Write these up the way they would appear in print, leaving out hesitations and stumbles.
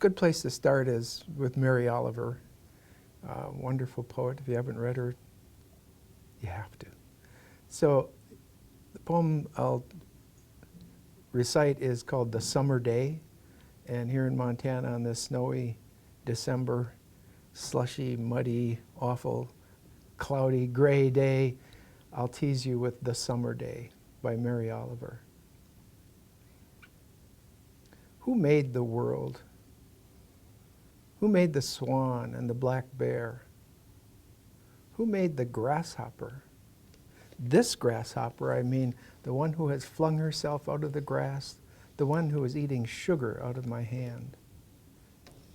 good place to start is with Mary Oliver, wonderful poet. If you haven't read her, you have to. So the poem I'll recite is called The Summer Day. And here in Montana on this snowy December, slushy, muddy, awful, cloudy, gray day, I'll tease you with The Summer Day by Mary Oliver. Who made the world? Who made the swan and the black bear? Who made the grasshopper? This grasshopper, I mean, the one who has flung herself out of the grass, the one who is eating sugar out of my hand.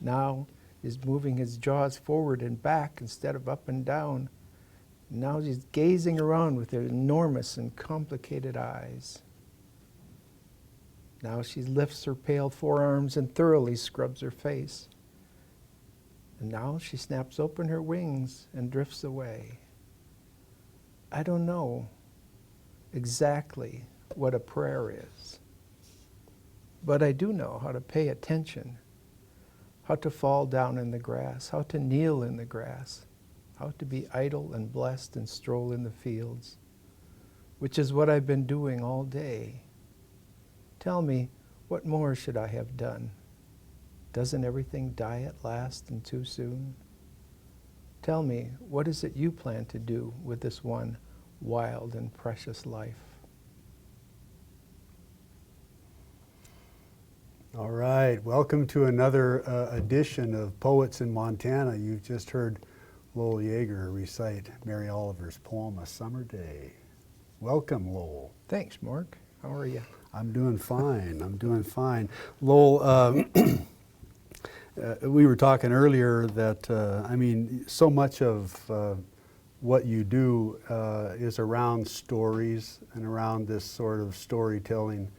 Now is moving his jaws forward and back instead of up and down. Now she's gazing around with her enormous and complicated eyes. Now she lifts her pale forearms and thoroughly scrubs her face. And now she snaps open her wings and drifts away. I don't know exactly what a prayer is, but I do know how to pay attention, how to fall down in the grass, how to kneel in the grass, how to be idle and blessed and stroll in the fields, which is what I've been doing all day. Tell me, what more should I have done? Doesn't everything die at last and too soon? Tell me, what is it you plan to do with this one wild and precious life? All right, welcome to another edition of Poets in Montana. You've just heard Lowell Jaeger recite Mary Oliver's poem, A Summer Day. Welcome, Lowell. Thanks, Mark. How are you? I'm doing fine. I'm doing fine. Lowell, we were talking earlier that, I mean, so much of what you do is around stories and around this sort of storytelling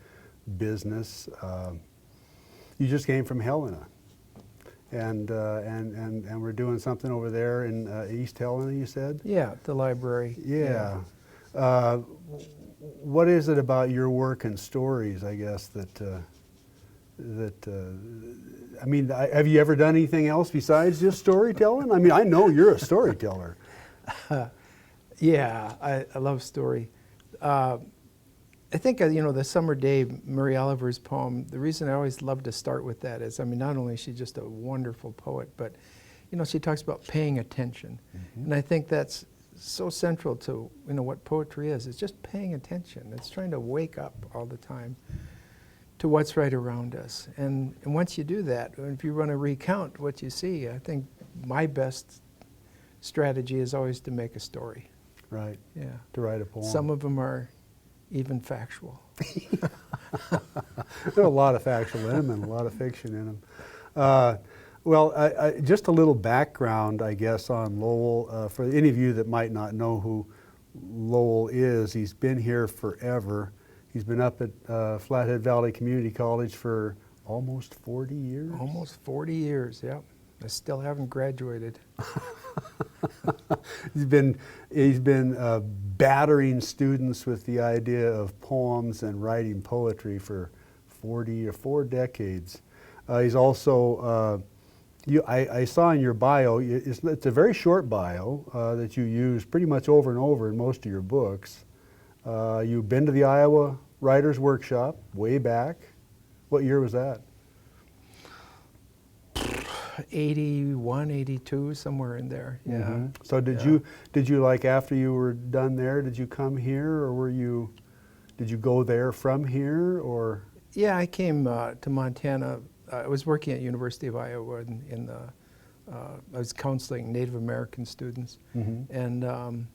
business. You just came from Helena, and we're doing something over there in East Helena, you said? Yeah, the library. Yeah. What is it about your work and stories, I guess, that I mean, have you ever done anything else besides just storytelling? I mean, I know you're a storyteller. Yeah, I love story. I think, you know, The Summer Day, Mary Oliver's poem, the reason I always love to start with that is, I mean, not only is she just a wonderful poet, but, you know, she talks about paying attention. Mm-hmm. And I think that's so central to, you know, what poetry is. It's just paying attention. It's trying to wake up all the time to what's right around us. And once you do that, if you want to recount what you see, I think my best strategy is always to make a story. Right. Yeah. To write a poem. Some of them are even factual. There are a lot of factual in them and a lot of fiction in them. Well, just a little background, I guess, on Lowell. For any of you that might not know who Lowell is, he's been here forever. He's been up at Flathead Valley Community College for almost 40 years. Almost 40 years, yep. I still haven't graduated. He's been battering students with the idea of poems and writing poetry for 4 decades. He's also, I saw in your bio, it's a very short bio that you use pretty much over and over in most of your books. You've been to the Iowa Writers Workshop way back. What year was that? 81, 82, somewhere in there. Yeah. Mm-hmm. So did you like after you were done there, did you come here, or did you go there from here, or? Yeah, I came to Montana. I was working at University of Iowa I was counseling Native American students, mm-hmm. and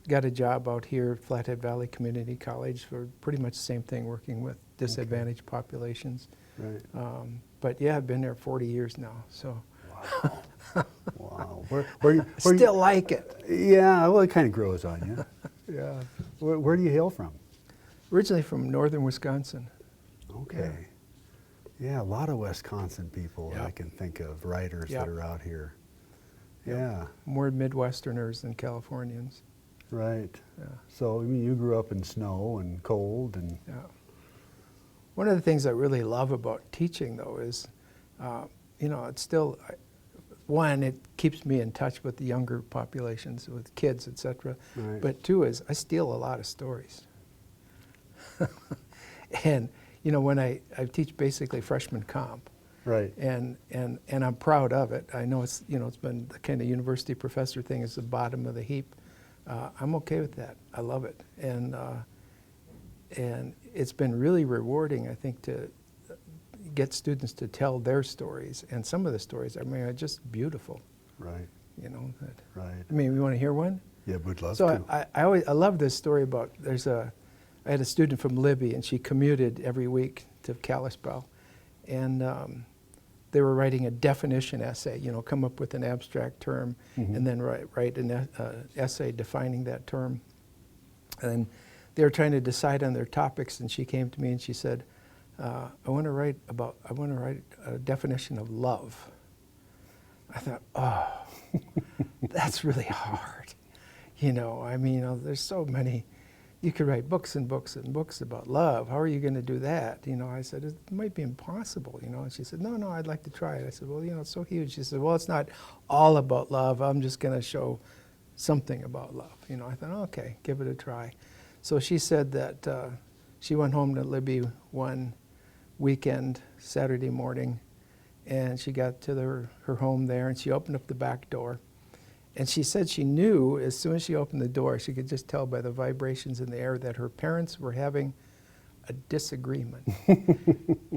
got a job out here at Flathead Valley Community College for pretty much the same thing, working with disadvantaged populations. Right. But yeah, I've been there 40 years now, so. Wow. Wow. Where Still like it. Yeah, well, it kind of grows on you. Yeah. Where do you hail from? Originally from northern Wisconsin. Okay. Yeah, a lot of Wisconsin people Yep. I can think of, writers Yep. that are out here. Yep. Yeah. More Midwesterners than Californians. Right. Yeah. So, I mean, you grew up in snow and cold and... Yeah. One of the things I really love about teaching, though, is you know, it's still, one, it keeps me in touch with the younger populations, with kids, etc. Right. But two is I steal a lot of stories. And, you know, when I teach basically freshman comp, Right. and I'm proud of it. I know it's, you know, it's been the kind of university professor thing is the bottom of the heap. I'm okay with that. I love it. And it's been really rewarding, I think, to get students to tell their stories. And some of the stories, I mean, are just beautiful. Right. You know, Right. I mean, you want to hear one? Yeah, would love So to. I love this story about, I had a student from Libby, and she commuted every week to Kalispell. And they were writing a definition essay, you know, come up with an abstract term, and then write an essay defining that term. And they were trying to decide on their topics, and she came to me and she said, I want to write a definition of love. I thought, oh, that's really hard. You know, I mean, there's so many. You could write books and books and books about love. How are you going to do that? You know, I said, it might be impossible, you know. And she said, no, I'd like to try it. I said, well, you know, it's so huge. She said, well, it's not all about love. I'm just going to show something about love. You know, I thought, okay, give it a try. So she said that she went home to Libby one weekend, Saturday morning, and she got to her home there, and she opened up the back door. And she said she knew as soon as she opened the door, she could just tell by the vibrations in the air that her parents were having a disagreement.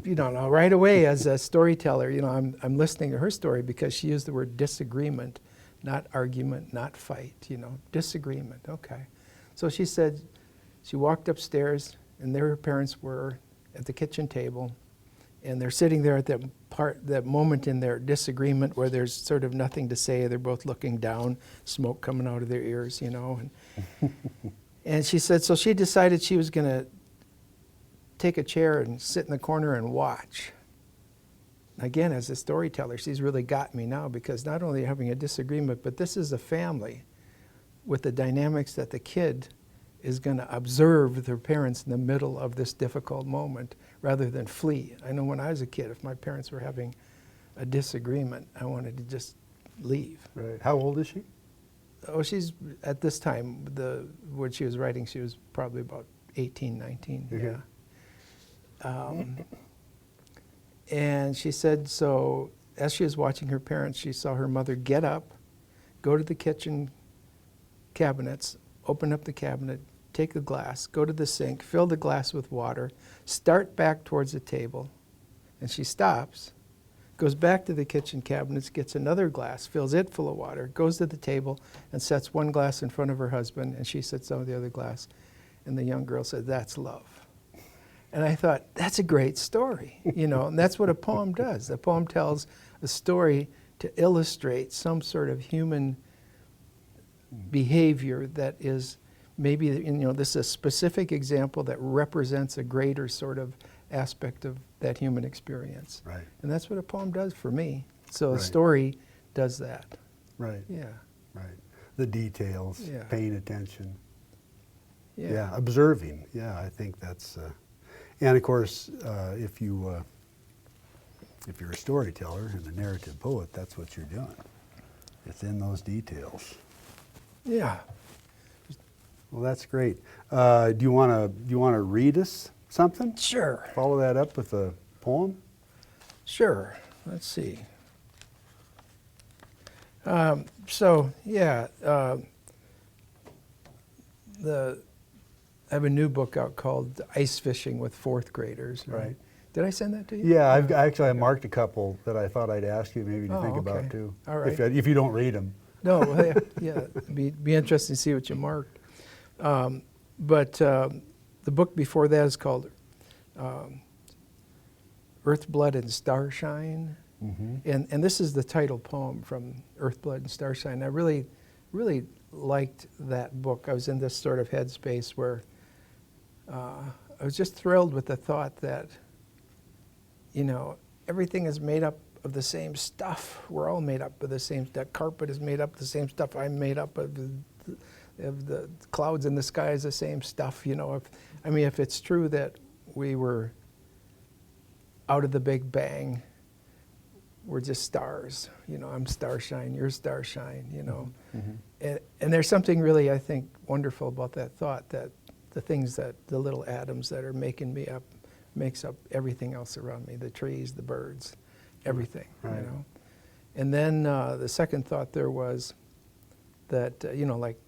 You know, right away as a storyteller, you know, I'm listening to her story because she used the word disagreement, not argument, not fight, you know, disagreement, okay. So she said she walked upstairs, and there her parents were at the kitchen table, and they're sitting there at that moment in their disagreement where there's sort of nothing to say. They're both looking down, smoke coming out of their ears, you know. And she said, so she decided she was going to take a chair and sit in the corner and watch. Again, as a storyteller, she's really got me now, because not only are having a disagreement, but this is a family with the dynamics that the kid is going to observe their parents in the middle of this difficult moment rather than flee. I know when I was a kid, if my parents were having a disagreement, I wanted to just leave. Right. How old is she? Oh, she's, at this time, when she was writing, she was probably about 18, 19, Okay. And she said, so as she was watching her parents, she saw her mother get up, go to the kitchen cabinets, open up the cabinet, take a glass, go to the sink, fill the glass with water, start back towards the table, and she stops, goes back to the kitchen cabinets, gets another glass, fills it full of water, goes to the table, and sets one glass in front of her husband, and she sits down with the other glass. And the young girl said, that's love. And I thought, that's a great story, you know, and that's what a poem does. A poem tells a story to illustrate some sort of human behavior that is maybe, you know, this is a specific example that represents a greater sort of aspect of that human experience. Right. And that's what a poem does for me. So a Right. story does that. Right. Yeah. Right. The details, Yeah. paying attention. Yeah. Yeah, observing. Yeah, I think that's, and of course, if you're a storyteller and a narrative poet, that's what you're doing. It's in those details. Yeah. Well, that's great. Do you want to read us something? Sure. Follow that up with a poem? Sure. Let's see. I have a new book out called Ice Fishing with Fourth Graders. Right. Did I send that to you? Yeah, I marked a couple that I thought I'd ask you maybe to think okay. about too. All right. If you don't read them. No, well, yeah, be interesting to see what you marked. But the book before that is called Earth, Blood, and Starshine. Mm-hmm. And this is the title poem from Earth, Blood, and Starshine. I really, really liked that book. I was in this sort of headspace where I was just thrilled with the thought that, you know, everything is made up of the same stuff. We're all made up of the same stuff. Carpet is made up of the same stuff. I'm made up of the clouds in the sky is the same stuff. You know, if it's true that we were out of the Big Bang, we're just stars. You know, I'm starshine, you're starshine, you know. Mm-hmm. And there's something really, I think, wonderful about that thought, that the things that, the little atoms that are making me up, makes up everything else around me, the trees, the birds, everything, Right. you know. And then the second thought there was that, you know, like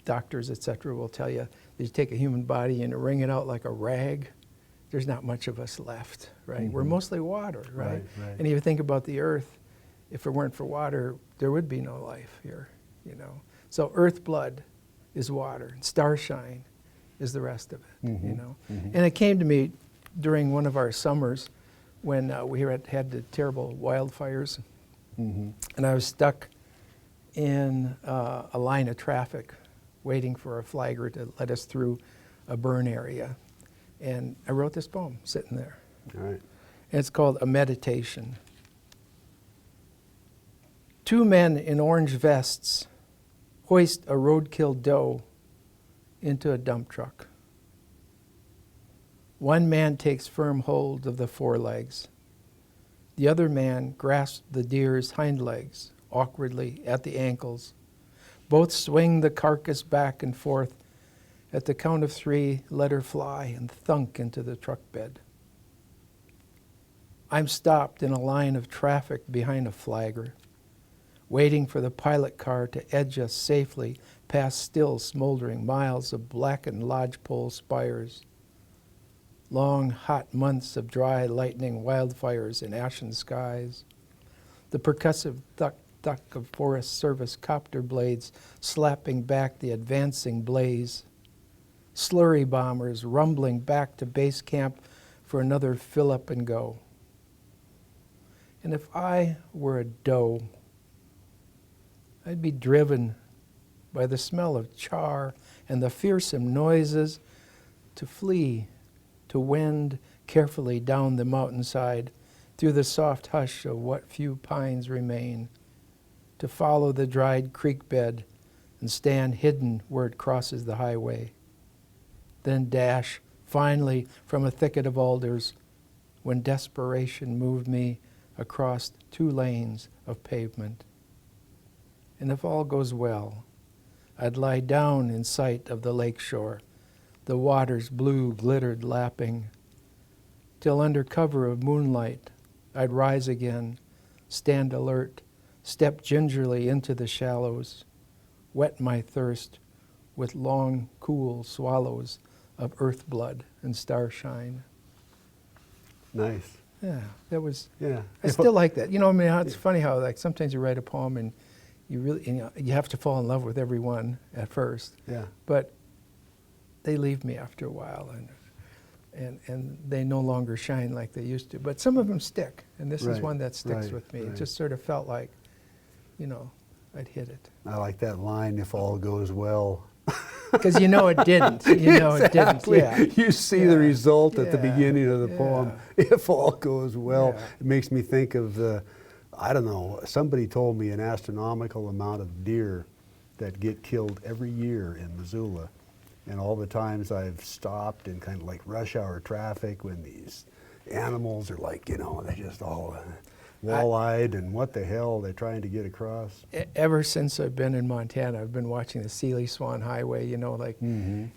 doctors, et cetera, will tell you that you take a human body and wring it out like a rag, there's not much of us left, right? Mm-hmm. We're mostly water, right? Right, right. And if you think about the earth, if it weren't for water, there would be no life here, you know. So earth blood is water, and starshine is the rest of it, Mm-hmm. you know. Mm-hmm. And it came to me during one of our summers when we had the terrible wildfires, Mm-hmm. and I was stuck in a line of traffic waiting for a flagger to let us through a burn area. And I wrote this poem sitting there. All right. And it's called A Meditation. Two men in orange vests hoist a roadkill doe into a dump truck. One man takes firm hold of the forelegs. The other man grasps the deer's hind legs awkwardly at the ankles. Both swing the carcass back and forth. At the count of 3, let her fly and thunk into the truck bed. I'm stopped in a line of traffic behind a flagger, waiting for the pilot car to edge us safely past still smoldering miles of blackened lodgepole spires. Long, hot months of dry, lightning wildfires in ashen skies. The percussive thuck of Forest Service copter blades slapping back the advancing blaze. Slurry bombers rumbling back to base camp for another fill up and go. And if I were a doe, I'd be driven by the smell of char and the fearsome noises to flee, to wend carefully down the mountainside through the soft hush of what few pines remain, to follow the dried creek bed and stand hidden where it crosses the highway. Then dash finally from a thicket of alders when desperation moved me across 2 lanes of pavement. And if all goes well, I'd lie down in sight of the lake shore, the water's blue glittered lapping, till under cover of moonlight I'd rise again, stand alert, step gingerly into the shallows, wet my thirst with long, cool swallows of earth blood and starshine. Nice. Yeah, that was. Yeah. I still like that. You know, I mean, it's funny how like sometimes you write a poem and you really, you know, you have to fall in love with every one at first. Yeah. But they leave me after a while, and they no longer shine like they used to. But some of them stick, and this is Right, one that sticks right, with me. right. It just sort of felt like, you know, I'd hit it. I like that line, if all goes well. Because you know it didn't. You know Exactly. it didn't. Yeah. You see Yeah. the result at the Yeah. beginning of the poem. If all goes well, Yeah. it makes me think of the, I don't know, somebody told me an astronomical amount of deer that get killed every year in Missoula. And all the times I've stopped in kind of like rush hour traffic when these animals are like, you know, they're just all wall-eyed and what the hell they're trying to get across. Ever since I've been in Montana, I've been watching the Sealy Swan Highway, you know, like,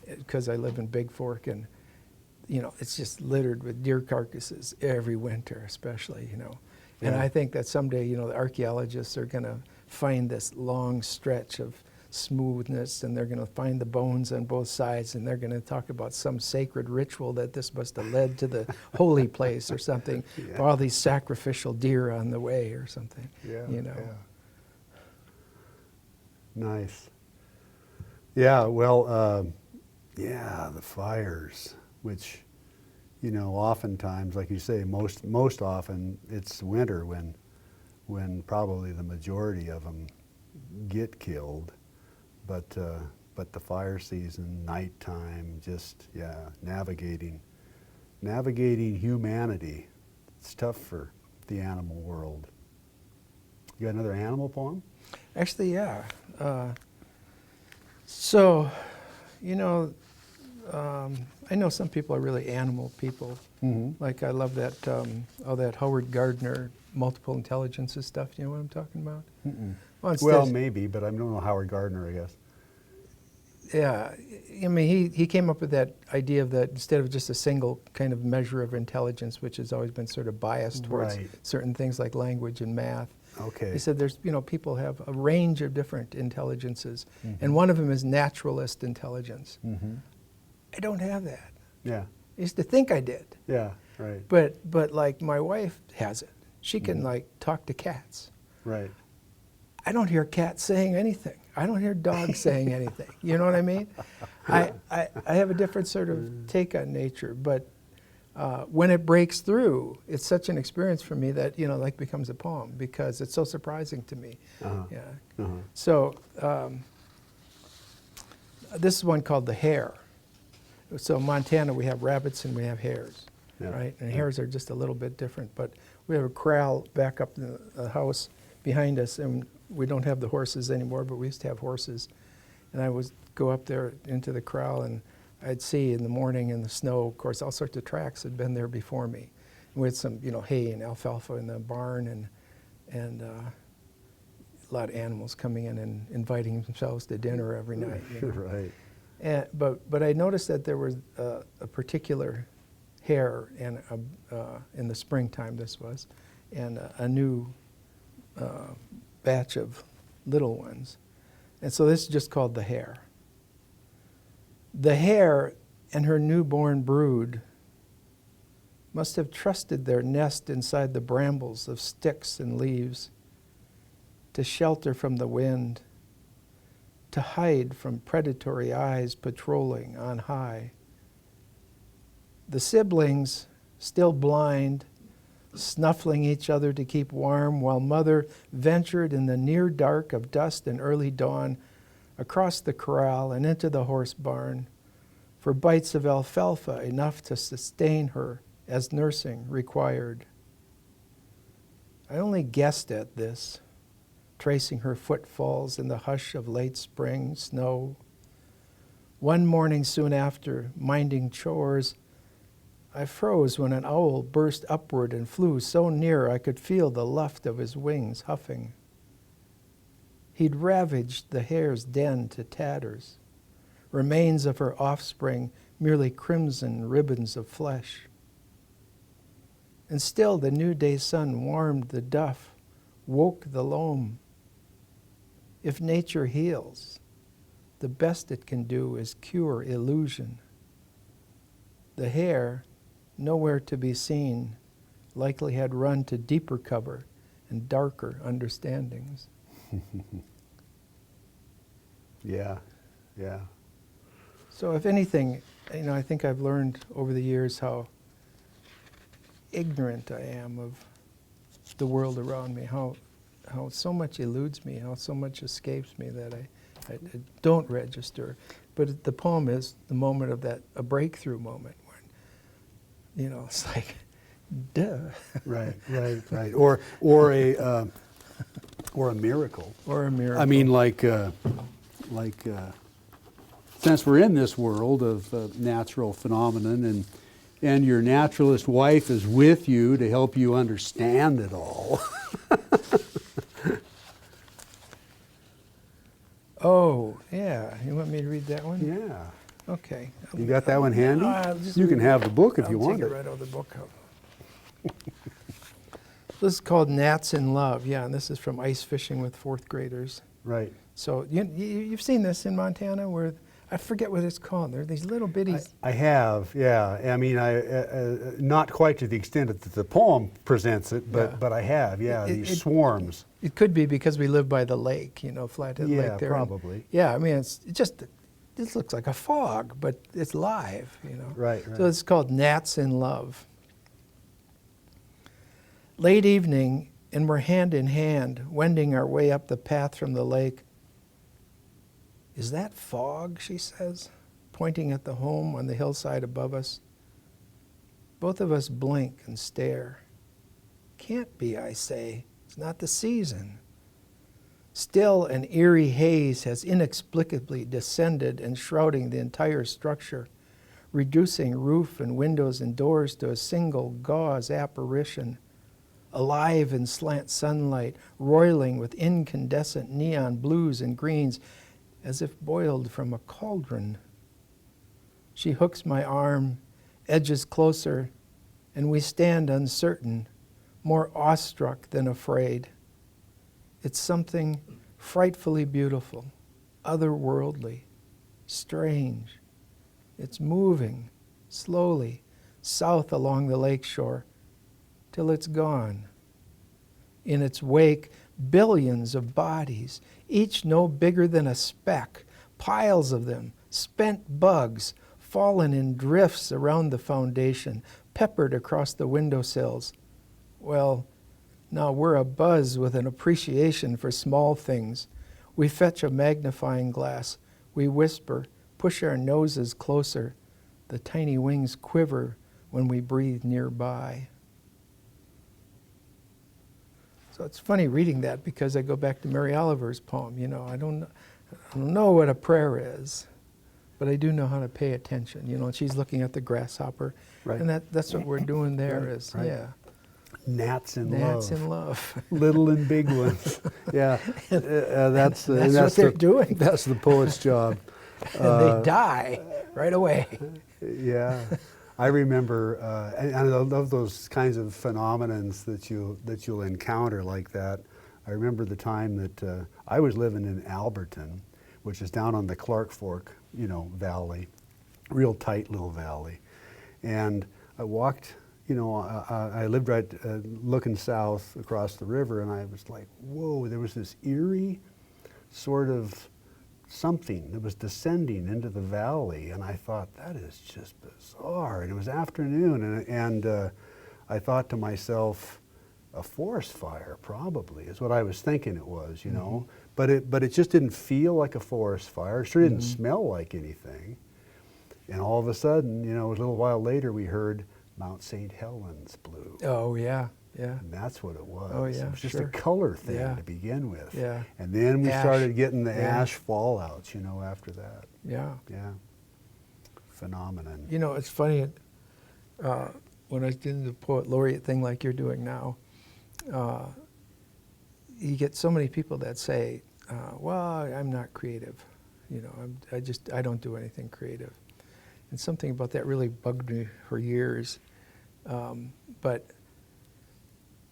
because I live in Big Fork, and, you know, it's just littered with deer carcasses every winter, especially, you know. And Yeah. I think that someday, you know, the archaeologists are going to find this long stretch of smoothness, and they're going to find the bones on both sides, and they're going to talk about some sacred ritual that this must have led to the holy place or something, Yeah. for all these sacrificial deer on the way or something, Yeah, you know. yeah. Nice. Yeah, well, yeah, the fires, which, you know, oftentimes, like you say, most often it's winter when probably the majority of them get killed. But the fire season, nighttime, just, yeah, navigating humanity. It's tough for the animal world. You got another animal poem? Actually, yeah. So, you know, I know some people are really animal people. Mm-hmm. Like I love that, that Howard Gardner multiple intelligences stuff. You know what I'm talking about? Mm-mm. Well, Well, maybe, but I don't know Howard Gardner, I guess. yeah, I mean, he came up with that idea of that instead of just a single kind of measure of intelligence, which has always been sort of biased towards Right. certain things like language and math. Okay. He said there's, people have a range of different intelligences, Mm-hmm. and one of them is naturalist intelligence. Mm-hmm. I don't have that. Yeah. I used to think I did, Yeah. Right. but like my wife has it. She can like talk to cats. Right. I don't hear cats saying anything. I don't hear dogs saying anything. You know what I mean? I have a different sort of take on nature, but when it breaks through, it's such an experience for me that, like becomes a poem because it's so surprising to me. Uh-huh. Yeah. Uh-huh. So this is one called The Hare. So in Montana, we have rabbits and we have hares, Yeah. right? And hares are just a little bit different, but we have a corral back up in the house behind us, and we don't have the horses anymore, but we used to have horses. And I would go up there into the corral, and I'd see in the morning in the snow, of course, all sorts of tracks had been there before me. And we had some, hay and alfalfa in the barn, and a lot of animals coming in and inviting themselves to dinner every night. Right. And, but I noticed that there was a particular hare and in the springtime this was, and a new batch of little ones. And so this is just called The Hare. The hare and her newborn brood must have trusted their nest inside the brambles of sticks and leaves to shelter from the wind, to hide from predatory eyes patrolling on high. The siblings, still blind, snuffling each other to keep warm, while mother ventured in the near dark of dusk and early dawn across the corral and into the horse barn for bites of alfalfa enough to sustain her as nursing required. I only guessed at this, tracing her footfalls in the hush of late spring snow. One morning soon after, minding chores, I froze when an owl burst upward and flew so near I could feel the luft of his wings huffing. He'd ravaged the hare's den to tatters, remains of her offspring merely crimson ribbons of flesh. And still the new day sun warmed the duff, woke the loam. If nature heals, the best it can do is cure illusion. The hare, nowhere to be seen, likely had run to deeper cover and darker understandings. Yeah, yeah. So if anything, I think I've learned over the years how ignorant I am of the world around me, how so much eludes me, how so much escapes me that I don't register. But the poem is the moment of a breakthrough moment when, it's like, duh. Right. Or a miracle. Or a miracle. I mean, since we're in this world of natural phenomenon, and your naturalist wife is with you to help you understand it all. Oh, yeah. You want me to read that one? Yeah. Okay. You got that one handy? I'll just You can read have the book if you I'll want take it. it right out of the book. This is called Gnats in Love. Yeah, and this is from ice fishing with fourth graders. Right. So you've seen this in Montana where, I forget what it's called. There are these little bitties. I have, yeah. I mean, not quite to the extent that the poem presents it, but Yeah. but I have, yeah. These swarms. It could be because we live by the lake, Flathead Yeah, Lake there. probably. Yeah, I mean, this looks like a fog, but it's live, Right. So it's called Gnats in Love. Late evening, and we're hand in hand, wending our way up the path from the lake. Is that fog, she says, pointing at the home on the hillside above us. Both of us blink and stare. Can't be, I say. It's not the season. Still, an eerie haze has inexplicably descended and shrouding the entire structure, reducing roof and windows and doors to a single gauze apparition, alive in slant sunlight, roiling with incandescent neon blues and greens, as if boiled from a cauldron. She hooks my arm, edges closer, and we stand uncertain, more awestruck than afraid. It's something frightfully beautiful, otherworldly, strange. It's moving, slowly, south along the lakeshore, till it's gone. In its wake, billions of bodies, each no bigger than a speck, piles of them, spent bugs, fallen in drifts around the foundation, peppered across the windowsills. Well, now we're abuzz with an appreciation for small things. We fetch a magnifying glass. We whisper, push our noses closer. The tiny wings quiver when we breathe nearby. So it's funny reading that because I go back to Mary Oliver's poem. You know, I don't know what a prayer is, but I do know how to pay attention. You know, and she's looking at the grasshopper, Right. and that's what we're doing there. Right, Is right. yeah, Gnats in gnats love. in love. Little and big ones. Yeah, that's what they're doing. That's the poet's job. And they die right away. Yeah, I remember, and I love those kinds of phenomenons that you'll encounter like that. I remember the time that I was living in Alberton, which is down on the Clark Fork, you know, valley, real tight little valley, and I walked. You know, I lived right looking south across the river, and I was like, whoa, there was this eerie sort of something that was descending into the valley, and I thought, that is just bizarre. And it was afternoon, and I thought to myself, a forest fire probably is what I was thinking it was, you know. But it just didn't feel like a forest fire. It sure didn't smell like anything. And all of a sudden, you know, a little while later, we heard Mount St. Helens blew. Oh yeah, yeah. And that's what it was. Oh, yeah, It was just sure. a color thing Yeah. to begin with. Yeah. And then we Ash. started getting the Yeah. ash fallouts, you know, after that. Yeah. Yeah. Phenomenon. You know, it's funny, when I did the Poet Laureate thing like you're doing now, you get so many people that say, well, I'm not creative. You know, I don't do anything creative. And something about that really bugged me for years. But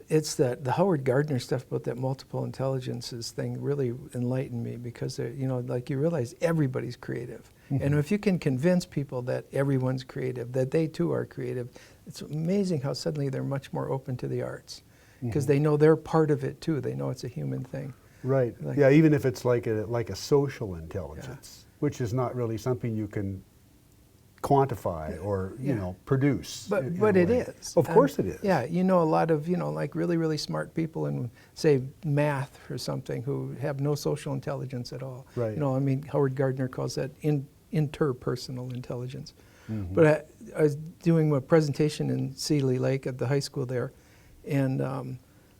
it's the Howard Gardner stuff about that multiple intelligences thing really enlightened me because, you know, like you realize everybody's creative. And if you can convince people that everyone's creative, that they too are creative, it's amazing how suddenly they're much more open to the arts because they know they're part of it too. They know it's a human thing. Right. Like- yeah, even if it's like a social intelligence, which is not really something you can quantify or, you know, produce. in But a it way. is. Of course it is. Yeah, you know a lot of, you know, like really, really smart people in, say, math or something who have no social intelligence at all. Right. You know, I mean, Howard Gardner calls that interpersonal intelligence. But I was doing a presentation in Seeley Lake at the high school there, and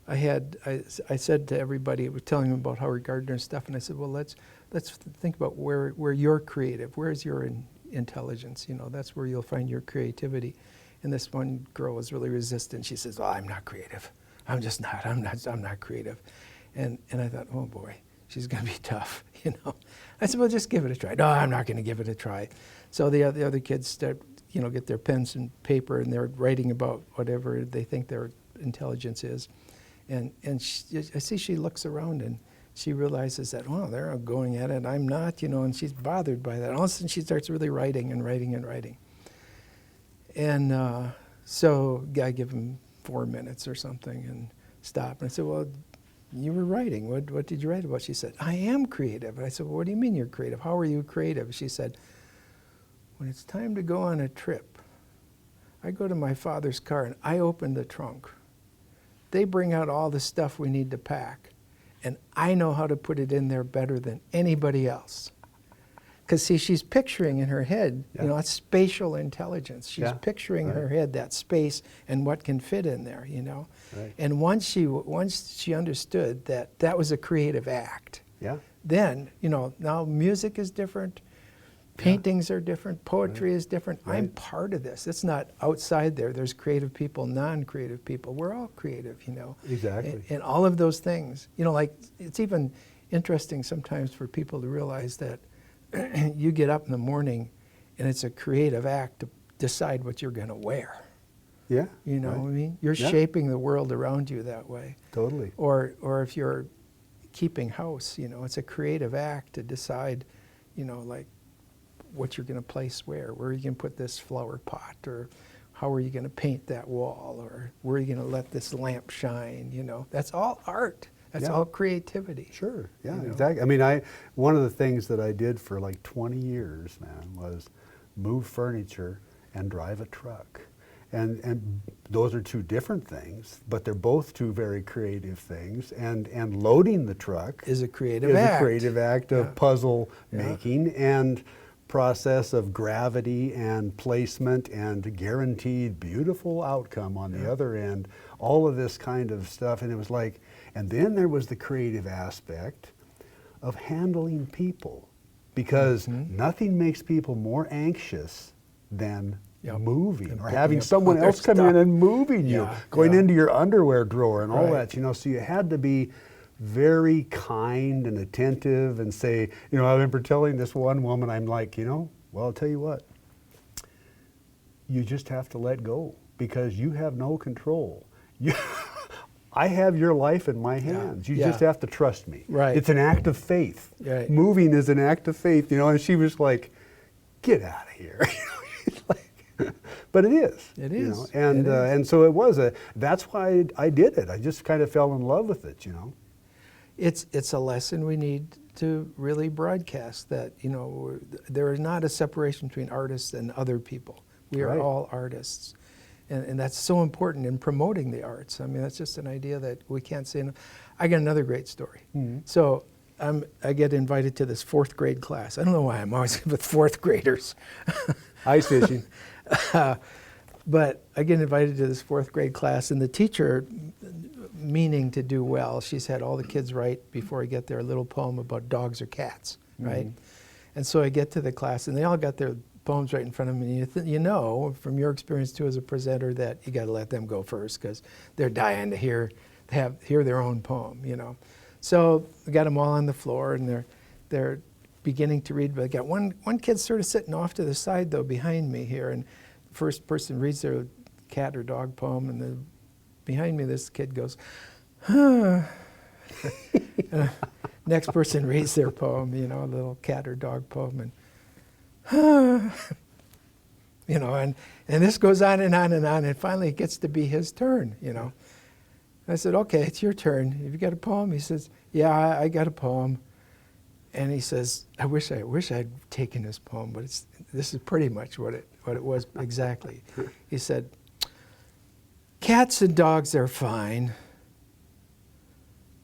I said to everybody, I was telling them about Howard Gardner and stuff, and I said, well, let's think about where you're creative. Where's your intelligence? You know, that's where you'll find your creativity. And this one girl was really resistant. She says, "Oh, I'm not creative. I'm just not. I'm not creative." And I thought, oh boy, she's going to be tough. You know, I said, well, just give it a try. No, I'm not going to give it a try. So the other kids start, you know, get their pens and paper, and they're writing about whatever they think their intelligence is. And I see she looks around and she realizes that, oh, they're going at it, I'm not, you know, and she's bothered by that. All of a sudden she starts really writing and writing and writing. And so I give them 4 minutes or something and stop. And I said, well, you were writing. What did you write about? She said, I am creative. And I said, well, what do you mean you're creative? How are you creative? She said, when it's time to go on a trip, I go to my father's car and I open the trunk. They bring out all the stuff we need to pack, and I know how to put it in there better than anybody else. Because, see, she's picturing in her head, you know, that's spatial intelligence. She's picturing in her head that space and what can fit in there, you know. Right. And once she understood that was a creative act, then, you know, now music is different, Paintings are different. Poetry Right. is different. Right. I'm part of this. It's not outside there. There's creative people, non-creative people. We're all creative, you know. Exactly. And all of those things. You know, like it's even interesting sometimes for people to realize that you get up in the morning and it's a creative act to decide what you're going to wear. Yeah. You know right. what I mean? You're Yeah. shaping the world around you that way. Totally. Or if you're keeping house, you know, it's a creative act to decide, you know, like what you're going to place where are you going to put this flower pot, or how are you going to paint that wall, or where are you going to let this lamp shine, you know. That's all art. That's Yeah. all creativity. Sure. Yeah. You know? Exactly. I mean, one of the things that I did for like 20 years, man, was move furniture and drive a truck. And those are two different things, but they're both two very creative things. And loading the truck Is a creative is act. a creative act of Yeah. puzzle Yeah. making and process of gravity and placement and guaranteed beautiful outcome on the Yeah. other end. All of this kind of stuff, and it was like, and then there was the creative aspect of handling people, because Mhm. nothing makes people more anxious than Yep. moving And or picking having up someone other else come stuff. in and moving you, Yeah, going yeah. into your underwear drawer and all Right. that, you know. So you had to be very kind and attentive and say, you know, I remember telling this one woman, I'm like, you know, well, I'll tell you what, you just have to let go because you have no control. You, I have your life in my hands. You Yeah. just have to trust me. Right. It's an act of faith. Right. Moving is an act of faith, you know. And she was like, get out of here. She's like, but it is. It you is. know. And It is. and so it was that's why I did it. I just kind of fell in love with it, you know. It's a lesson we need to really broadcast, that, you know, there is not a separation between artists and other people. We are Right. all artists. And that's so important in promoting the arts. I mean, that's just an idea that we can't say enough. I got another great story. Mhm. So I get invited to this 4th grade class. I don't know why I'm always with 4th graders. Ice fishing. But I get invited to this 4th grade class, and the teacher, meaning to do well, she's had all the kids write, before I get there, a little poem about dogs or cats, right? And so I get to the class, and they all got their poems right in front of me. You know, from your experience too as a presenter, that you got to let them go first, because they're dying to hear their own poem, you know. So I got them all on the floor, and they're beginning to read. But I got one kid sort of sitting off to the side though, behind me here, and the first person reads their cat or dog poem, and behind me this kid goes, huh. And next person reads their poem, you know, a little cat or dog poem, and you know, and this goes on and on and on, and finally it gets to be his turn, you know. I said, okay, it's your turn. Have you got a poem? He says, yeah, I got a poem. And he says, I wish I'd taken his poem, but this is pretty much what it was exactly. He said, cats and dogs are fine,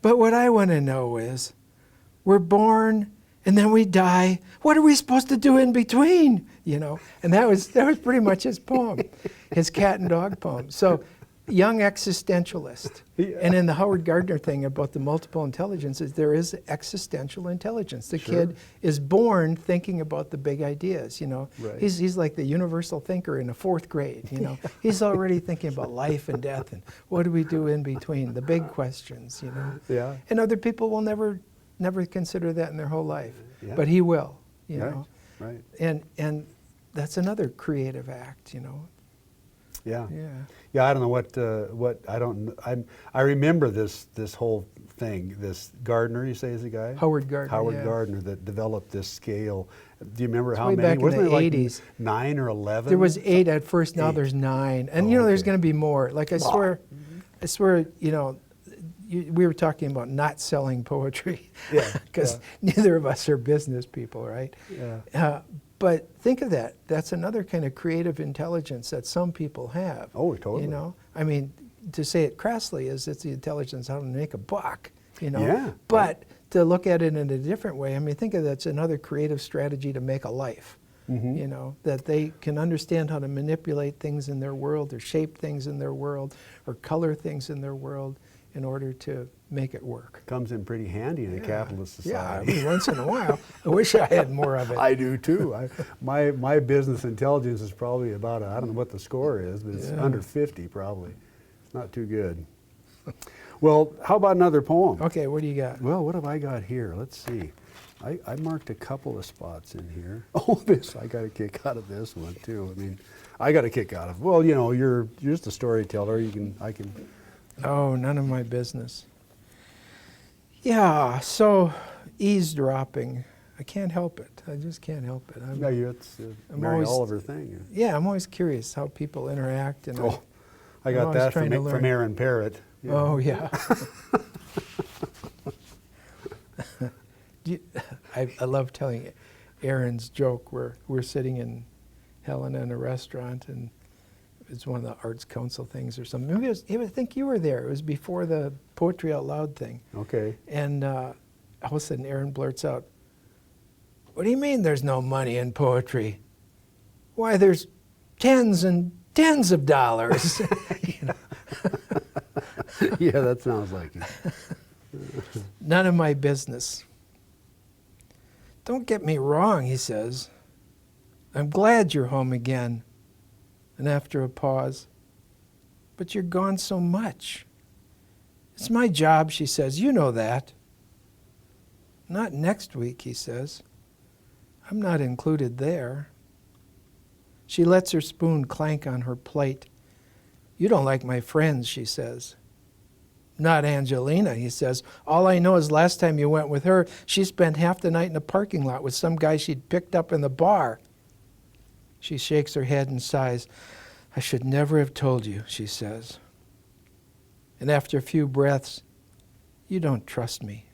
but what I want to know is, we're born and then we die. What are we supposed to do in between? You know, and that was pretty much his poem, his cat and dog poem. So, young existentialist. Yeah. And in the Howard Gardner thing about the multiple intelligences, there is existential intelligence. The Sure. kid is born thinking about the big ideas. You know, Right. he's like the universal thinker in the 4th grade. You know, he's already thinking about life and death and what do we do in between, the big questions. You know, Yeah. and other people will never consider that in their whole life, Yeah. but he will. You Right. know, Right. and that's another creative act. You know, Yeah. yeah. Yeah, I don't know what I don't. I remember this whole thing. This Gardner, you say, is the guy? Howard Gardner. Howard yeah. Gardner that developed this scale. Do you remember how way many? back in Wasn't the there like 80s. 9 or 11? There was 8 at first. Now 8. there's 9, and Oh, you know there's okay. going to be more. Like I Wow. swear, you know, we were talking about not selling poetry, Yeah, because neither of us are business people, right? Yeah. But think of that. That's another kind of creative intelligence that some people have. Oh, totally. You know, I mean, to say it crassly is it's the intelligence how to make a buck. You know. Yeah, But to look at it in a different way, I mean, think of that's another creative strategy to make a life. Mhm. You know, that they can understand how to manipulate things in their world, or shape things in their world, or color things in their world, in order to make it work. Comes in pretty handy in a capitalist society. Yeah, every once in a while. I wish I had more of it. I do too. My business intelligence is probably about, I don't know what the score is, but it's under 50 probably. It's not too good. Well, how about another poem? Okay, what do you got? Well, what have I got here? Let's see. I marked a couple of spots in here. Oh, this, I got a kick out of this one too. I mean, I got a kick out of, well, you know, you're just a storyteller. I can. Oh, none of my business. Yeah, so eavesdropping. I can't help it. I just can't help it. Yeah, it's a Mary Oliver thing. Yeah, I'm always curious how people interact. And I got that from learn. Aaron Parrott. Yeah. Oh, yeah. I love telling Aaron's joke where we're sitting in Helena in a restaurant, and it's one of the Arts Council things or something. Maybe I think you were there. It was before the Poetry Out Loud thing. Okay. And all of a sudden Aaron blurts out, "What do you mean there's no money in poetry? Why, there's tens and tens of dollars." You know? Yeah, that sounds like it. None of my business. "Don't get me wrong," he says. "I'm glad you're home again." And after a pause, "But you're gone so much." "It's my job," she says. "You know that." "Not next week," he says. "I'm not included there." She lets her spoon clank on her plate. "You don't like my friends," she says. "Not Angelina," he says. "All I know is last time you went with her, she spent half the night in a parking lot with some guy she'd picked up in the bar." She shakes her head and sighs. "I should never have told you," she says. And after a few breaths, "You don't trust me."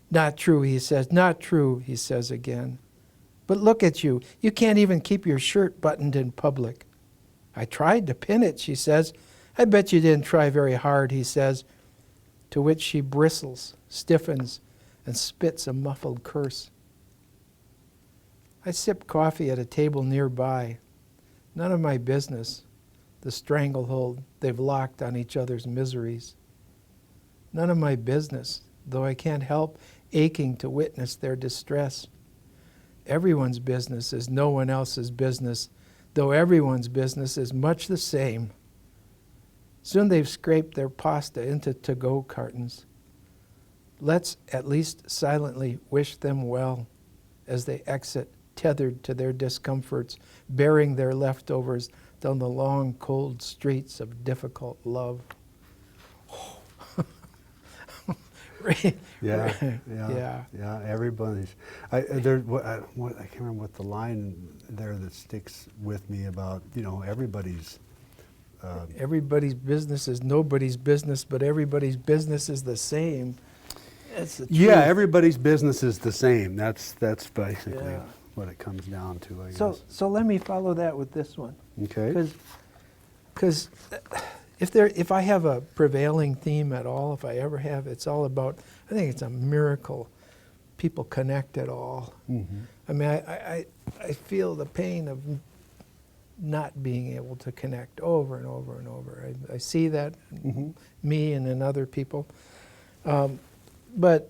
"Not true," he says. "Not true," he says again. "But look at you. You can't even keep your shirt buttoned in public." "I tried to pin it," she says. "I bet you didn't try very hard," he says. To which she bristles, stiffens, and spits a muffled curse. I sip coffee at a table nearby. None of my business, the stranglehold they've locked on each other's miseries. None of my business, though I can't help aching to witness their distress. Everyone's business is no one else's business, though everyone's business is much the same. Soon they've scraped their pasta into to-go cartons. Let's at least silently wish them well as they exit, tethered to their discomforts, bearing their leftovers down the long, cold streets of difficult love. Yeah. Everybody's. I can't remember what the line there that sticks with me about. You know, everybody's. Everybody's business is nobody's business, but everybody's business is the same. That's the truth. Yeah, everybody's business is the same. That's basically what it comes down to, I guess. So let me follow that with this one. Okay. Because if I have a prevailing theme at all, if I ever have, it's all about, I think it's a miracle people connect at all. Mm-hmm. I mean, I feel the pain of not being able to connect over and over and over. I see that in me and in other people. But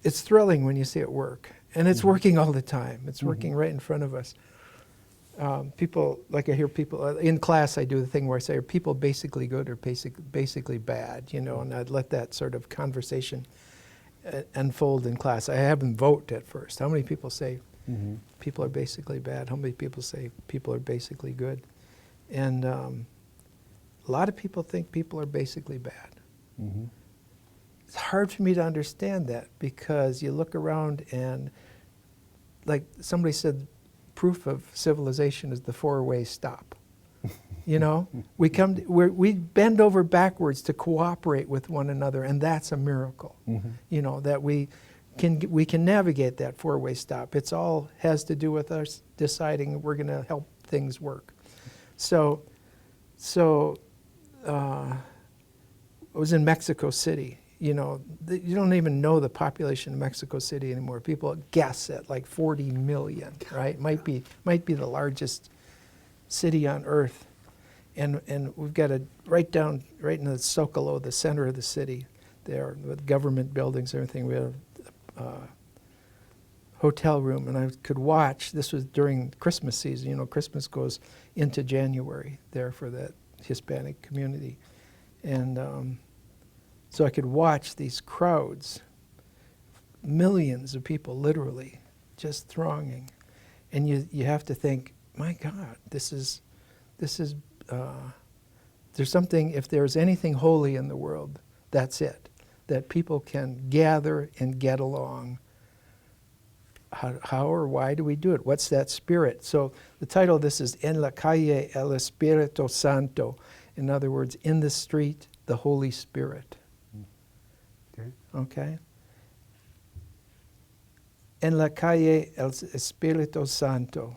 it's thrilling when you see it work. And it's working all the time. It's working right in front of us. People, like I hear people, in class I do the thing where I say, are people basically good or basically bad? You know, and I'd let that sort of conversation unfold in class. I have them vote at first. How many people say people are basically bad? How many people say people are basically good? And a lot of people think people are basically bad. It's hard for me to understand that because you look around and, like somebody said, proof of civilization is the four-way stop. You know, we bend over backwards to cooperate with one another, and that's a miracle. You know, that we can navigate that four-way stop. It's all has to do with us deciding we're going to help things work. So I was in Mexico City. You know, you don't even know the population of Mexico City anymore. People guess at like 40 million, right? Might be the largest city on earth. And we've got right in the Zocalo, the center of the city there, with government buildings and everything. We had a hotel room, and I could watch. This was during Christmas season. You know, Christmas goes into January there for that Hispanic community. And so I could watch these crowds, millions of people literally just thronging. And you have to think, my God, this is there's something, if there's anything holy in the world, that's it. That people can gather and get along. How or why do we do it? What's that spirit? So the title of this is En la calle el Espíritu Santo. In other words, in the street, the Holy Spirit. Okay? En la calle el Espíritu Santo.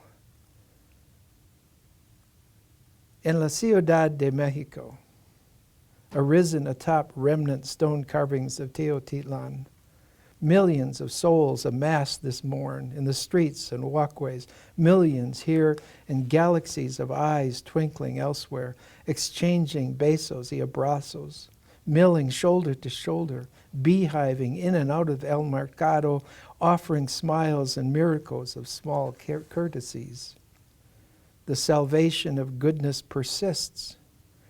En la Ciudad de Mexico, arisen atop remnant stone carvings of Teotihuacan, millions of souls amassed this morn in the streets and walkways, millions here and galaxies of eyes twinkling elsewhere, exchanging besos y abrazos, milling shoulder to shoulder, beehiving in and out of El Mercado, offering smiles and miracles of small courtesies. The salvation of goodness persists.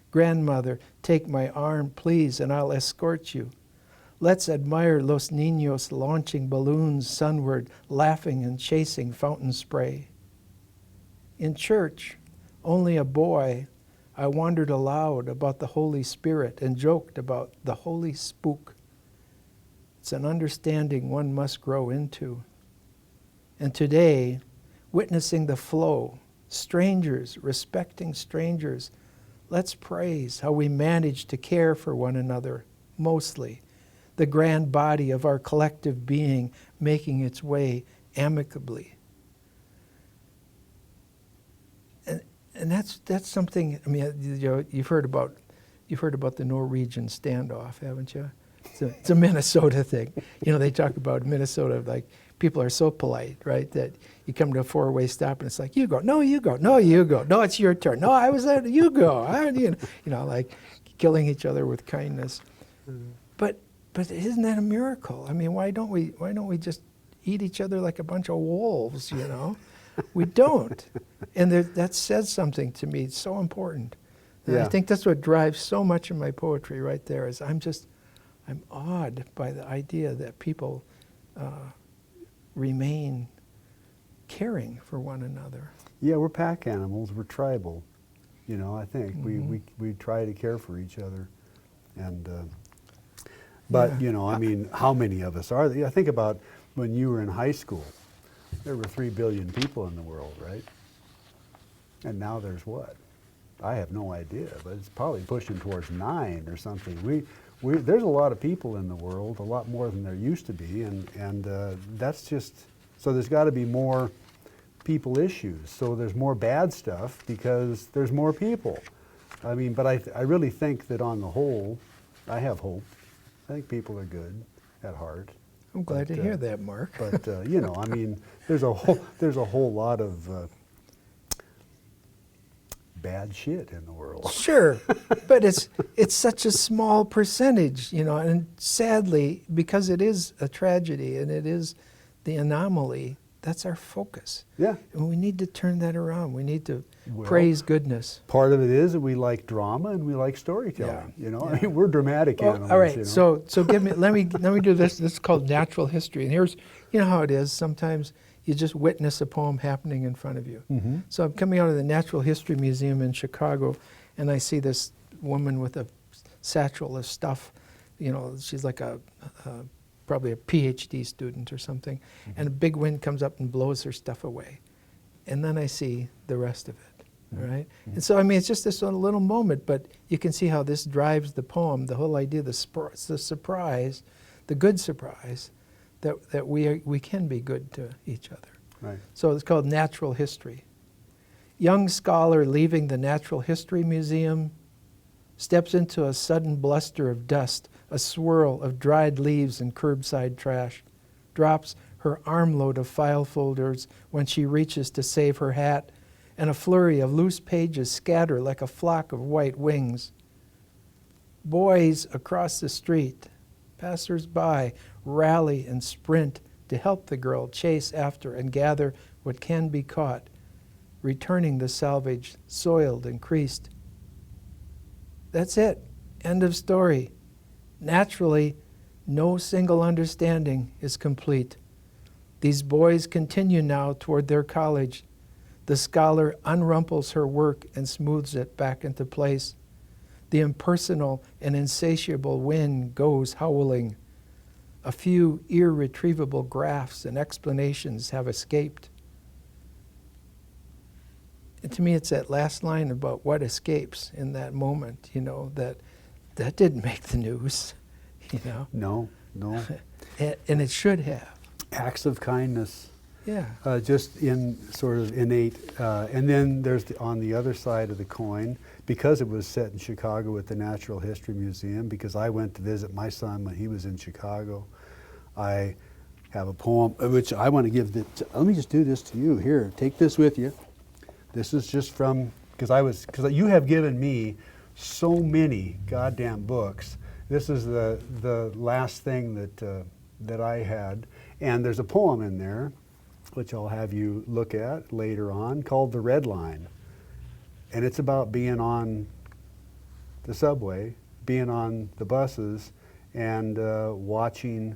Grandmother, take my arm, please, and I'll escort you. Let's admire los niños launching balloons sunward, laughing and chasing fountain spray. In church, only a boy, I wondered aloud about the Holy Spirit and joked about the holy spook. It's an understanding one must grow into. And today, witnessing the flow, strangers respecting strangers, let's praise how we manage to care for one another, mostly, the grand body of our collective being making its way amicably. And that's something. I mean, you've heard about the Norwegian standoff, haven't you? It's a Minnesota thing. You know, they talk about Minnesota, like people are so polite, right? That you come to a four-way stop and it's like, you go, no, you go, no, you go, no, it's your turn, no, I was there, you go. You know, like killing each other with kindness. Mm-hmm. But isn't that a miracle? I mean, why don't we just eat each other like a bunch of wolves? You know, we don't, and that says something to me. It's so important. And I think that's what drives so much of my poetry. Right there is I'm awed by the idea that people remain caring for one another. Yeah, we're pack animals. We're tribal. You know, I think we try to care for each other, and but you know, I mean, how many of us are there? I think about when you were in high school. There were 3 billion people in the world, right? And now there's what? I have no idea, but it's probably pushing towards 9 or something. There's a lot of people in the world, a lot more than there used to be, and that's just, so there's got to be more people issues. So there's more bad stuff because there's more people. I mean, but I really think that on the whole, I have hope. I think people are good at heart. I'm glad to hear that, Mark. But you know, I mean, there's a whole lot of bad shit in the world. Sure, but it's such a small percentage, you know, and sadly, because it is a tragedy and it is the anomaly, that's our focus. Yeah. And we need to turn that around. We need to praise goodness. Part of it is that we like drama and we like storytelling. You know, I mean, we're dramatic animals. All right, you know? so give me let me do this. This is called natural history, and here's, you know how it is. Sometimes you just witness a poem happening in front of you. Mm-hmm. So I'm coming out of the Natural History Museum in Chicago, and I see this woman with a satchel of stuff. You know, she's like probably a PhD student or something, and a big wind comes up and blows her stuff away. And then I see the rest of it, all right? And so, I mean, it's just this little moment, but you can see how this drives the poem, the whole idea, the surprise, the good surprise, that we can be good to each other. Right. So it's called Natural History. Young scholar leaving the Natural History Museum steps into a sudden bluster of dust, a swirl of dried leaves and curbside trash, drops her armload of file folders when she reaches to save her hat, and a flurry of loose pages scatter like a flock of white wings. Boys across the street, passers-by, rally and sprint to help the girl chase after and gather what can be caught, returning the salvage soiled and creased. That's it. End of story. Naturally, no single understanding is complete. These boys continue now toward their college. The scholar unrumples her work and smooths it back into place. The impersonal and insatiable wind goes howling. A few irretrievable graphs and explanations have escaped. And to me, it's that last line about what escapes in that moment, that didn't make the news, No. And it should have. Acts of kindness. Yeah. Just in sort of innate. And then there's on the other side of the coin, because it was set in Chicago at the Natural History Museum, because I went to visit my son when he was in Chicago, I have a poem, which I want to give, let me just do this to you. Here, take this with you. This is just from, because you have given me so many goddamn books. This is the last thing that I had. And there's a poem in there, which I'll have you look at later on, called The Red Line. And it's about being on the subway, being on the buses, and watching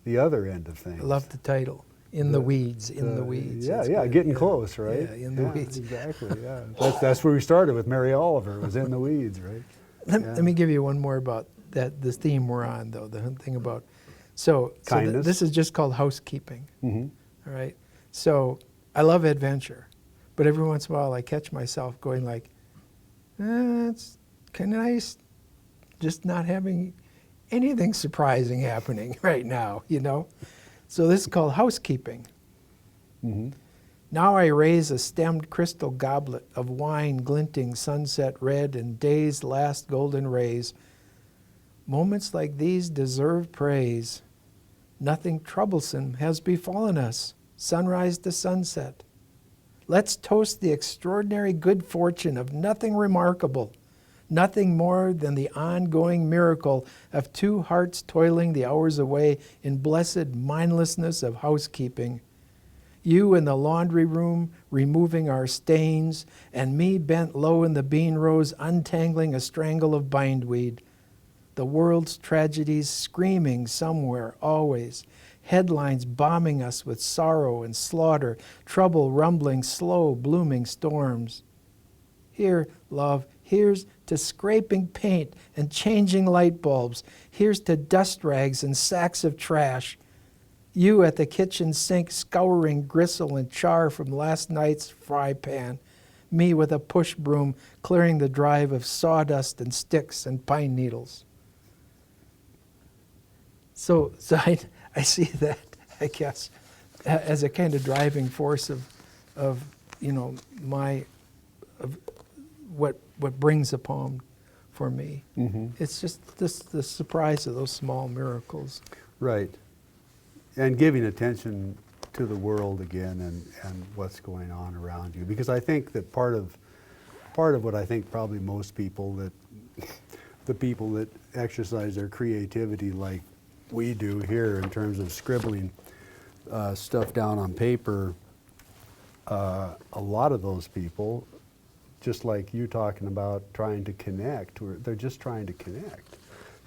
the other end of things. I love the title. In the weeds, in the weeds. Yeah, It's yeah, good. getting close, right? Yeah, in the weeds. Exactly, yeah. That's where we started with Mary Oliver, was in the weeds, right? Let me give you one more about this theme we're on, though, the thing about, so Kindness. this is just called housekeeping, Mm-hmm. all right? So I love adventure, but every once in a while I catch myself going like, it's kind of nice just not having anything surprising happening right now, So this is called housekeeping. Mm-hmm. Now I raise a stemmed crystal goblet of wine glinting sunset red in day's last golden rays. Moments like these deserve praise. Nothing troublesome has befallen us, sunrise to sunset. Let's toast the extraordinary good fortune of nothing remarkable, nothing more than the ongoing miracle of two hearts toiling the hours away in blessed mindlessness of housekeeping. You in the laundry room removing our stains, and me bent low in the bean rows untangling a strangle of bindweed. The world's tragedies screaming somewhere always, headlines bombing us with sorrow and slaughter, trouble rumbling slow blooming storms. Here, love, here's to scraping paint and changing light bulbs. Here's to dust rags and sacks of trash. You at the kitchen sink scouring gristle and char from last night's fry pan. Me with a push broom clearing the drive of sawdust and sticks and pine needles. So I see that, I guess, as a kind of driving force of what brings a poem for me. Mm-hmm. It's just the surprise of those small miracles. Right. And giving attention to the world again and what's going on around you. Because I think that part of what I think probably most people the people that exercise their creativity like we do here in terms of scribbling stuff down on paper, a lot of those people, just like you talking about trying to connect, they're just trying to connect.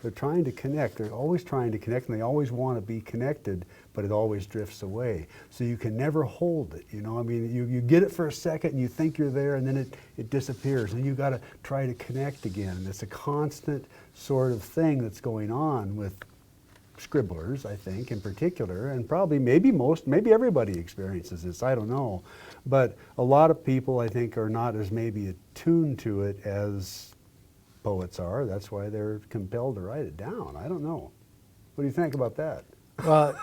They're trying to connect. They're always trying to connect, and they always want to be connected, but it always drifts away. So you can never hold it, I mean, you get it for a second, and you think you're there, and then it disappears, and you got to try to connect again. And it's a constant sort of thing that's going on with scribblers, I think, in particular, and probably maybe everybody experiences this, I don't know. But a lot of people, I think, are not as maybe attuned to it as poets are. That's why they're compelled to write it down. I don't know. What do you think about that? Well,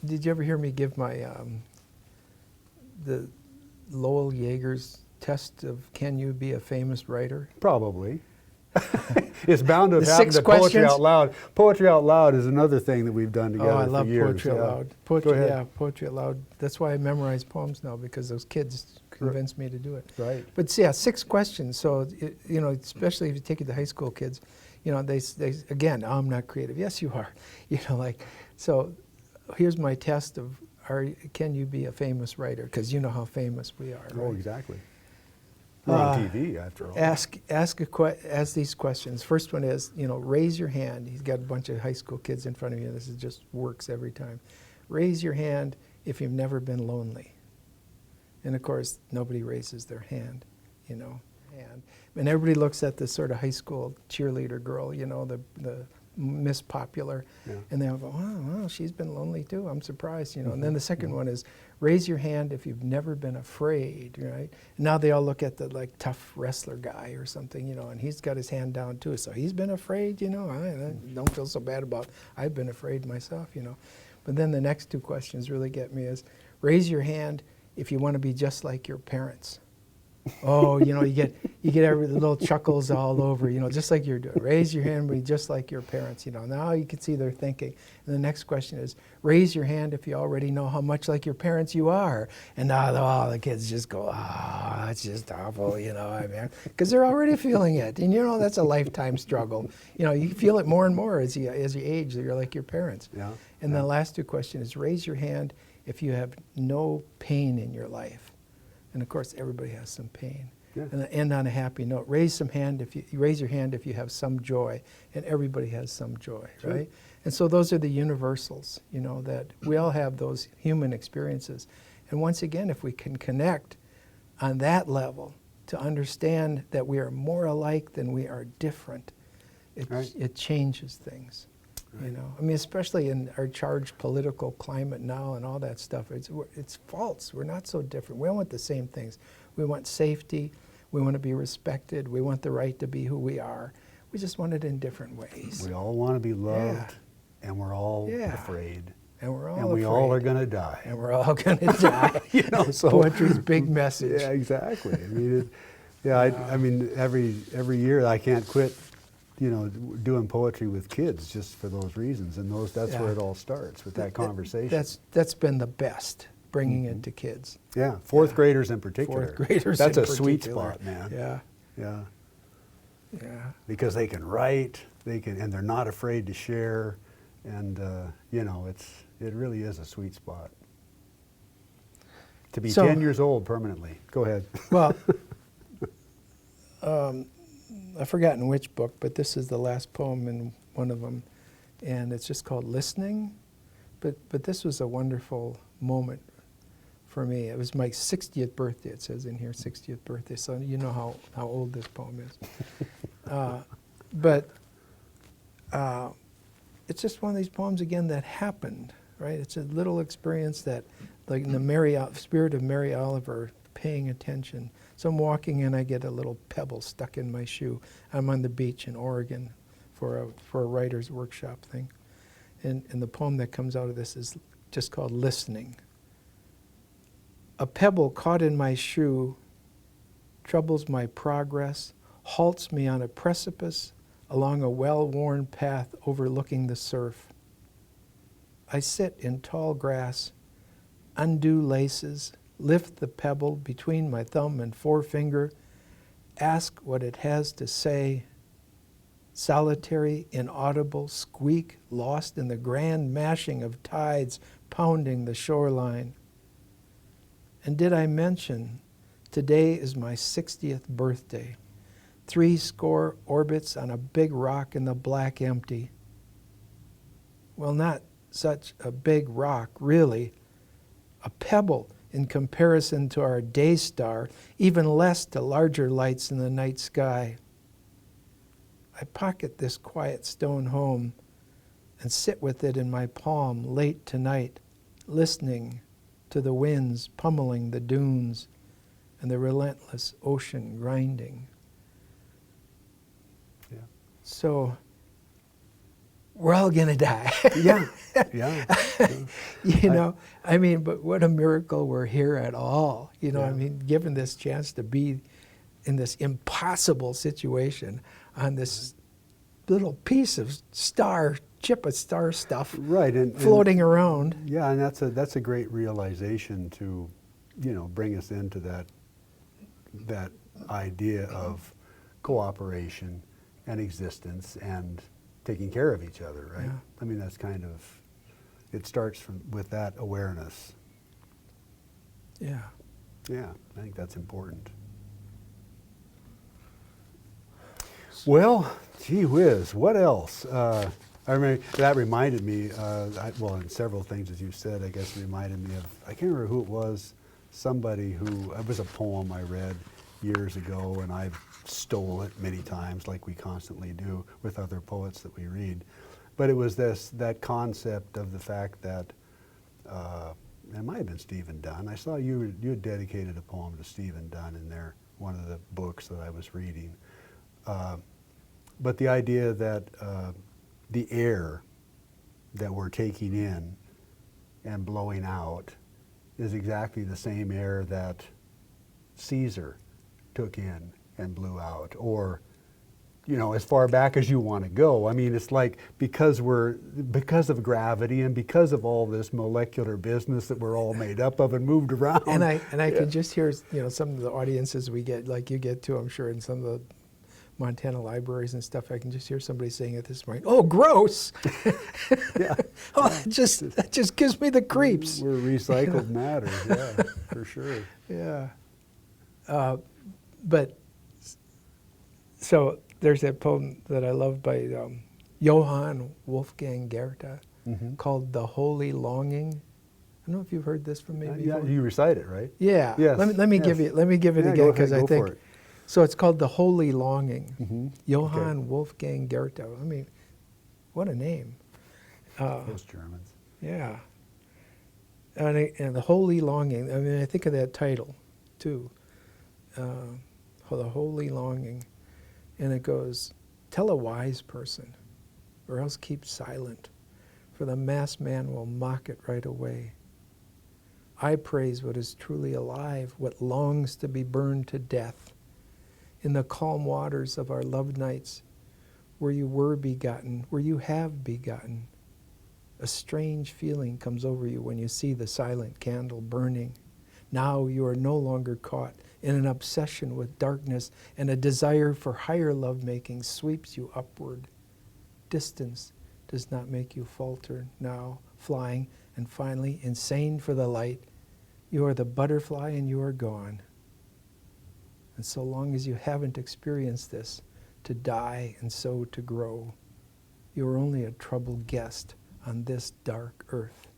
did you ever hear me give my the Lowell Jaeger's test of can you be a famous writer? Probably. It's bound to have The happened 6 to Poetry questions? Out Loud. Poetry Out Loud is another thing that we've done together Oh, I for love years. Poetry Out Yeah. Loud. Go Poetry, ahead. yeah, Poetry Out Loud. That's why I memorize poems now, because those kids convinced me to do it. Right. But yeah, 6 questions. So, you know, especially if you take it to high school kids, you know, they again, I'm not creative. Yes, you are. You know, like, so here's my test of, can you be a famous writer? Because you know how famous we are. Oh, right? exactly. We're on TV, after all. Ask these questions. First one is, you know, raise your hand. He's got a bunch of high school kids in front of you. This is just works every time. Raise your hand if you've never been lonely. And of course, nobody raises their hand, you know. And everybody looks at this sort of high school cheerleader girl, you know, the Miss Popular, Yeah. and they'll go, wow, she's been lonely too. I'm surprised, you know. And then the second one is, raise your hand if you've never been afraid, right? And now they all look at the like tough wrestler guy or something, you know, and he's got his hand down too. So he's been afraid, you know. I don't feel so bad about. I've been afraid myself, you know. But then the next 2 questions really get me is, raise your hand if you want to be just like your parents. Oh, you know, you get every little chuckles all over, you know, just like you're doing. Raise your hand, be just like your parents, you know. Now you can see they're thinking. And the next question is, raise your hand if you already know how much like your parents you are. And now all the kids just go, that's just awful, you know, I mean, because they're already feeling it. And you know, that's a lifetime struggle. You know, you feel it more and more as you age, that you're like your parents. Yeah. And the last 2 questions is, raise your hand if you have no pain in your life. And of course, everybody has some pain. Yeah. And end on a happy note. Raise your hand if you have some joy, and everybody has some joy, Sure. right? And so those are the universals, you know, that we all have those human experiences. And once again, if we can connect on that level to understand that we are more alike than we are different, Right. it changes things. You know, I mean, especially in our charged political climate now and all that stuff, it's false. We're not so different. We all want the same things. We want safety. We want to be respected. We want the right to be who we are. We just want it in different ways. We all want to be loved, Yeah. and we're all Yeah. afraid. And we're all And we afraid. all are going to die. And we're all going to die. You know, so Poetry's big message. Yeah, exactly. I mean, I mean, every year I can't quit, you know, doing poetry with kids just for those reasons, and that's Yeah. where it all starts, with that conversation. That's been the best, bringing it to kids. Yeah, fourth graders in particular. 4th graders That's in a sweet particular. spot, man. Yeah, Yeah, yeah. because they can write, and they're not afraid to share, and you know, it really is a sweet spot. To be So- 10 years old permanently. Go ahead. Well, I've forgotten which book, but this is the last poem in one of them, and it's just called Listening. But this was a wonderful moment for me. It was my 60th birthday. It says in here, 60th birthday. So you know how old this poem is. But it's just one of these poems again that happened, right? It's a little experience that, like in the spirit of Mary Oliver, paying attention. So I'm walking and I get a little pebble stuck in my shoe. I'm on the beach in Oregon for a writer's workshop thing. And the poem that comes out of this is just called Listening. A pebble caught in my shoe troubles my progress, halts me on a precipice along a well-worn path overlooking the surf. I sit in tall grass, undo laces, lift the pebble between my thumb and forefinger, ask what it has to say. Solitary, inaudible squeak lost in the grand mashing of tides pounding the shoreline. And did I mention, today is my 60th birthday. 70 orbits on a big rock in the black empty. Well, not such a big rock, really. A pebble in comparison to our day star, even less to larger lights in the night sky. I pocket this quiet stone home and sit with it in my palm late tonight, listening to the winds pummeling the dunes and the relentless ocean grinding. Yeah. So, we're all gonna die. Yeah. Yeah. You know, I mean, but what a miracle we're here at all. You know, Yeah. I mean, given this chance to be in this impossible situation, on this little piece of chip of star stuff Right, floating around. Yeah, and that's a great realization to, bring us into that idea of cooperation and existence and taking care of each other, right? Yeah. I mean, that's kind of, it starts with that awareness. Yeah. Yeah, I think that's important. Well, gee whiz, what else? I remember, that reminded me, and several things as you said, I guess reminded me of, I can't remember who it was, somebody who, it was a poem I read years ago, and I've stole it many times, like we constantly do with other poets that we read. But it was that concept of the fact that, it might have been Stephen Dunn. I saw you had dedicated a poem to Stephen Dunn in there, one of the books that I was reading. But the idea that the air that we're taking in and blowing out is exactly the same air that Caesar took in and blew out, or as far back as you want to go. I mean, it's like because of gravity and because of all this molecular business that we're all made up of and moved around. And I can just hear some of the audiences we get, like you get to, I'm sure, in some of the Montana libraries and stuff. I can just hear somebody saying at this point, "Oh, gross!" Yeah. Oh, that just gives me the creeps. We're recycled matter, yeah, for sure. Yeah. But so there's that poem that I love by Johann Wolfgang Goethe called "The Holy Longing." I don't know if you've heard this from me before. Yeah, you recite it, right? Yeah. Yes. Let me give it Yeah, again, go because ahead, I go think for it. so. It's called "The Holy Longing." Okay. Johann Wolfgang Goethe. I mean, what a name. Those Germans. Yeah. And the Holy Longing. I mean, I think of that title too. The Holy Longing, and it goes, "Tell a wise person, or else keep silent, for the masked man will mock it right away. I praise what is truly alive, what longs to be burned to death. In the calm waters of our loved nights, where you were begotten, where you have begotten, a strange feeling comes over you when you see the silent candle burning. Now you are no longer caught in an obsession with darkness, and a desire for higher lovemaking sweeps you upward. Distance does not make you falter now, flying, and finally, insane for the light. You are the butterfly and you are gone. And so long as you haven't experienced this, to die and so to grow, you are only a troubled guest on this dark earth."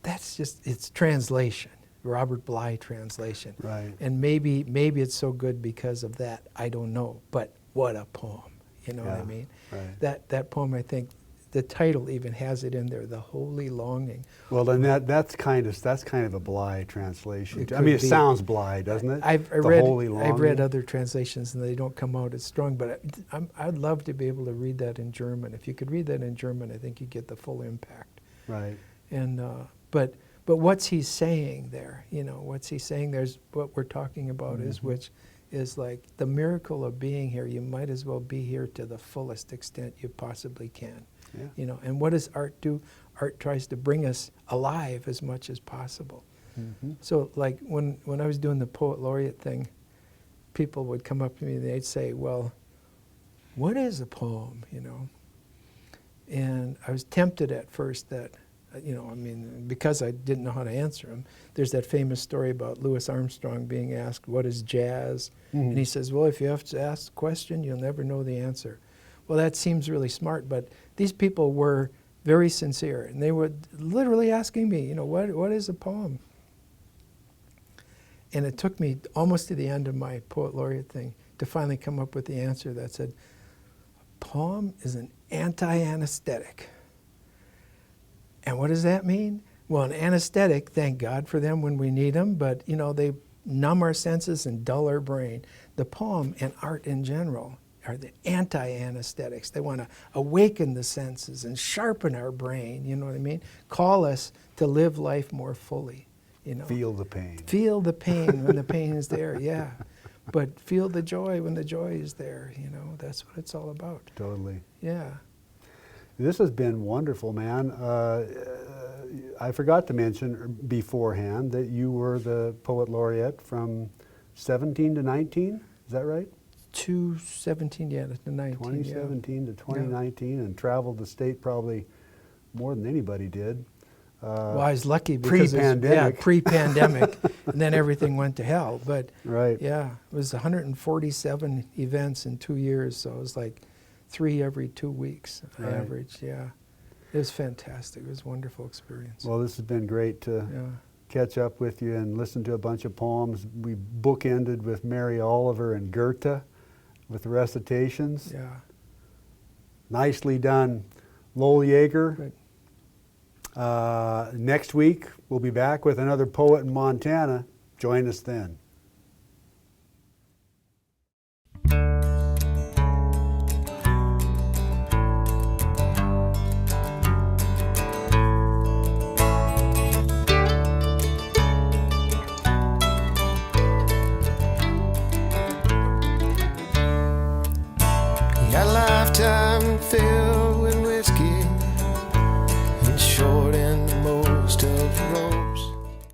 That's just, it's translation, Robert Bly translation. Right. And maybe it's so good because of that, I don't know, but what a poem, you know what I Yeah, mean? right. That poem, I think, the title even has it in there, "The Holy Longing." Well, then that's kind of a Bly translation. It I mean, it could be. sounds Bly, doesn't it? I've The read Holy Longing. I've read other translations and they don't come out as strong, but I'd love to be able to read that in German. If you could read that in German, I think you get the full impact. Right. And but what's he saying there? What's he saying? There's what we're talking about which is like the miracle of being here. You might as well be here to the fullest extent you possibly can. Yeah. And what does art do? Art tries to bring us alive as much as possible. So like when I was doing the Poet Laureate thing, people would come up to me and they'd say, "Well, what is a poem?" And I was tempted at first that, because I didn't know how to answer them. There's that famous story about Louis Armstrong being asked, "What is jazz?" And he says, "Well, if you have to ask the question, you'll never know the answer." Well, that seems really smart, but these people were very sincere, and they were literally asking me, what is a poem? And it took me almost to the end of my Poet Laureate thing to finally come up with the answer that said, "A poem is an anti-anesthetic." And what does that mean? Well, an anesthetic, thank God for them when we need them, but they numb our senses and dull our brain. The poem and art in general are the anti-anesthetics. They want to awaken the senses and sharpen our brain, you know what I mean? Call us to live life more fully, Feel the pain. Feel the pain when the pain is there, yeah. But feel the joy when the joy is there, you know, that's what it's all about. Totally. Yeah. This has been wonderful, man. I forgot to mention beforehand that you were the Poet Laureate from 17 to 19, is that right? 2017, yeah, to 19. 2017 to 2019, and traveled the state probably more than anybody did. Well, I was lucky because pre-pandemic. Pre-pandemic, and then everything went to hell. But right. yeah, it was 147 events in 2 years, so it was like 3 every 2 weeks average. Yeah, it was fantastic. It was a wonderful experience. Well, this has been great to catch up with you and listen to a bunch of poems. We bookended with Mary Oliver and Goethe with the recitations. Yeah. Nicely done, Lowell Jaeger. Good. Next week, we'll be back with another poet in Montana. Join us then. A lifetime filled